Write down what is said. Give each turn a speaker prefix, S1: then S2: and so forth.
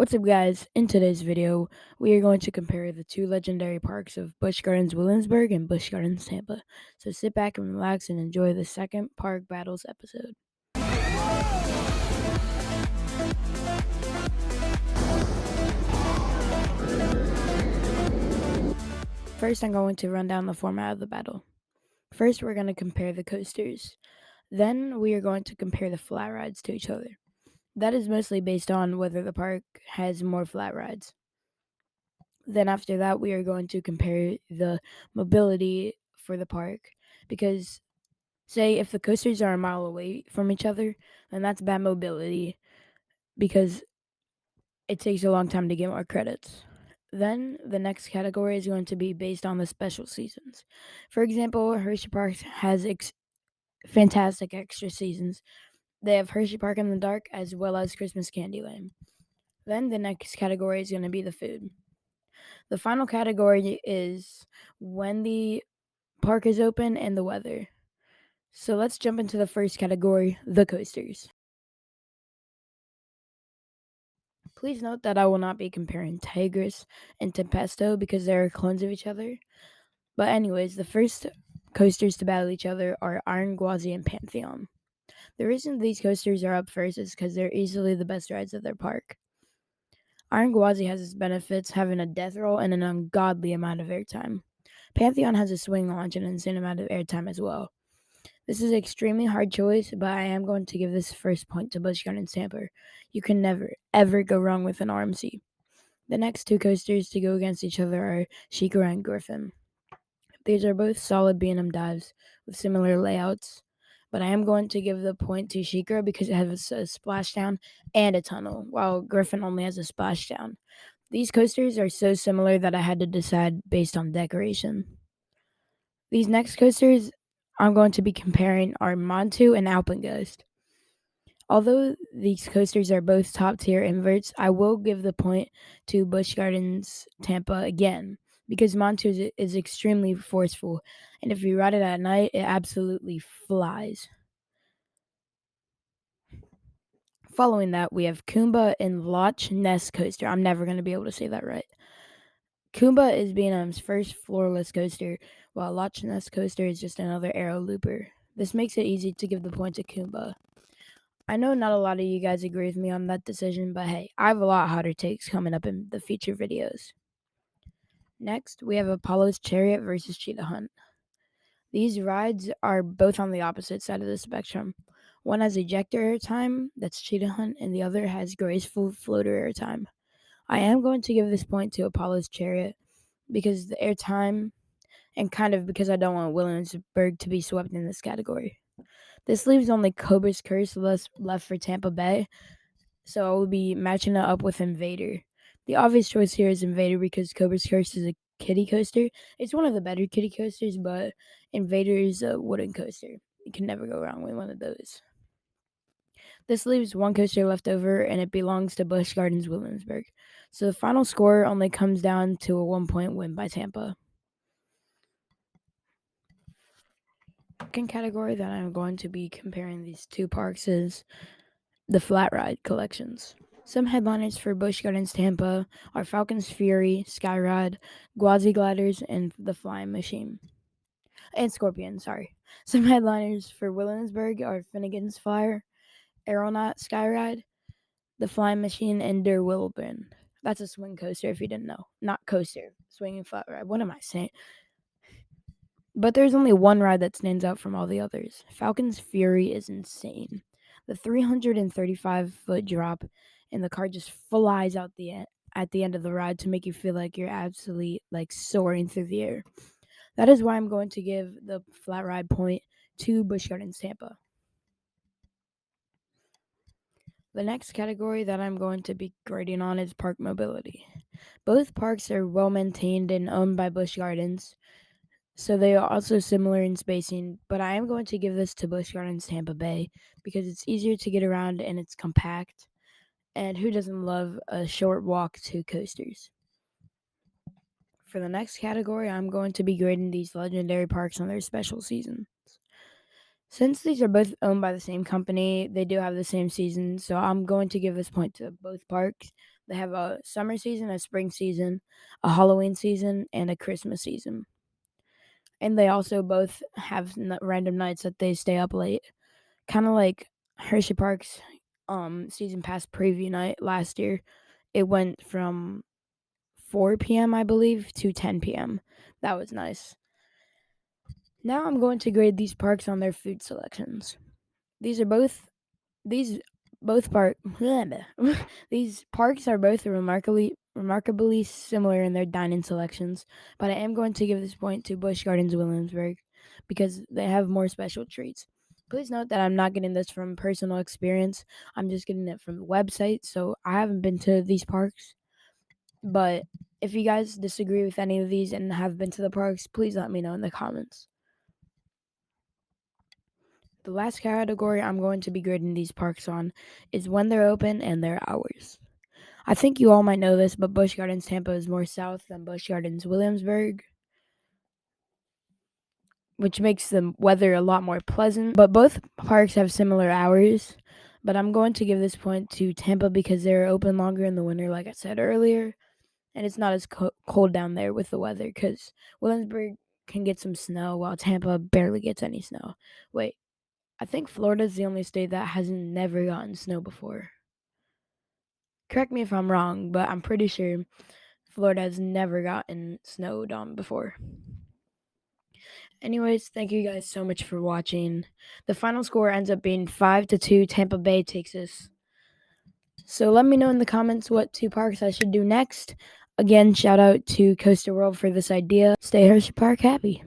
S1: What's up, guys? In today's video, we are going to compare the two legendary parks of Busch Gardens Williamsburg and Busch Gardens Tampa. So sit back and relax and enjoy the second Park Battles episode. First, I'm going to run down the format of the battle. First, we're going to compare the coasters. Then, we are going to compare the flat rides to each other. That is mostly based on whether the park has more flat rides. Then after that, we are going to compare the mobility for the park, because say if the coasters are a mile away from each other, then that's bad mobility because it takes a long time to get more credits. Then the next category is going to be based on the special seasons. For example, Hershey Park has fantastic extra seasons. They have Hershey Park in the Dark as well as Christmas Candyland. Then the next category is going to be the food. The final category is when the park is open and the weather. So let's jump into the first category, the coasters. Please note that I will not be comparing Tigris and Tempesto because they are clones of each other. But anyways, the first coasters to battle each other are Iron Gwazi and Pantheon. The reason these coasters are up first is because they're easily the best rides at their park. Iron Gwazi has its benefits, having a death roll and an ungodly amount of airtime. Pantheon has a swing launch and an insane amount of airtime as well. This is an extremely hard choice, but I am going to give this first point to Busch Gardens Tampa. You can never, ever go wrong with an RMC. The next two coasters to go against each other are Shikara and Griffin. These are both solid B&M dives with similar layouts, but I am going to give the point to Shikara because it has a splashdown and a tunnel, while Griffin only has a splashdown. These coasters are so similar that I had to decide based on decoration. These next coasters I'm going to be comparing are Montu and Alpenghost. Although these coasters are both top tier inverts, I will give the point to Busch Gardens Tampa again because Montu is extremely forceful, and if you ride it at night, it absolutely flies. Following that, we have Kumba and Loch Ness Coaster. I'm never going to be able to say that right. Kumba is B&M's first floorless coaster, while Loch Ness Coaster is just another aero looper. This makes it easy to give the point to Kumba. I know not a lot of you guys agree with me on that decision, but hey, I have a lot hotter takes coming up in the future videos. Next, we have Apollo's Chariot versus Cheetah Hunt. These rides are both on the opposite side of the spectrum. One has ejector airtime, that's Cheetah Hunt, and the other has graceful floater airtime. I am going to give this point to Apollo's Chariot because the airtime, and kind of because I don't want Williamsburg to be swept in this category. This leaves only Cobra's Curse left for Tampa Bay, so I will be matching it up with Invader. The obvious choice here is Invader because Cobra's Curse is a kiddie coaster. It's one of the better kiddie coasters, but Invader is a wooden coaster. You can never go wrong with one of those. This leaves one coaster left over, and it belongs to Busch Gardens Williamsburg. So the final score only comes down to a 1-point win by Tampa. Second category that I'm going to be comparing these two parks is the flat ride collections. Some headliners for Busch Gardens Tampa are Falcon's Fury, Skyride, Gwazi Gliders, and the Flying Machine. And Scorpion, sorry. Some headliners for Williamsburg are Finnegan's Fire, Aeronaut Skyride, the Flying Machine, and Der Willebend. That's a swing coaster if you didn't know. Not coaster, swinging flat ride. What am I saying? But there's only one ride that stands out from all the others. Falcon's Fury is insane. The 335-foot drop, and the car just flies out at the end of the ride to make you feel like you're absolutely soaring through the air. That is why I'm going to give the flat ride point to Busch Gardens Tampa. The next category that I'm going to be grading on is park mobility. Both parks are well maintained and owned by Busch Gardens, so they are also similar in spacing, but I am going to give this to Busch Gardens Tampa Bay because it's easier to get around and it's compact. And who doesn't love a short walk to coasters? For the next category, I'm going to be grading these legendary parks on their special seasons. Since these are both owned by the same company, they do have the same season, so I'm going to give this point to both parks. They have a summer season, a spring season, a Halloween season, and a Christmas season. And they also both have random nights that they stay up late, kind of like Hershey Park's season pass preview night last year. It went from 4 p.m. I believe to 10 p.m. That was nice. Now I'm going to grade these parks on their food selections. These are both these both park these parks are both remarkably similar in their dining selections, but I am going to give this point to Busch Gardens Williamsburg because they have more special treats. Please note that I'm not getting this from personal experience. I'm just getting it from the website, so I haven't been to these parks. But if you guys disagree with any of these and have been to the parks, please let me know in the comments. The last category I'm going to be grading these parks on is when they're open and their hours. I think you all might know this, but Busch Gardens Tampa is more south than Busch Gardens Williamsburg, which makes the weather a lot more pleasant. But both parks have similar hours. But I'm going to give this point to Tampa because they're open longer in the winter, like I said earlier, and it's not as cold down there with the weather because Williamsburg can get some snow while Tampa barely gets any snow. Wait, I think Florida's the only state that hasn't never gotten snow before. Correct me if I'm wrong, but I'm pretty sure Florida has never gotten snowed on before. Anyways, thank you guys so much for watching. The final score ends up being 5-2 Tampa Bay, Texas. So let me know in the comments what 2 parks I should do next. Again, shout out to Coaster World for this idea. Stay Hershey Park happy.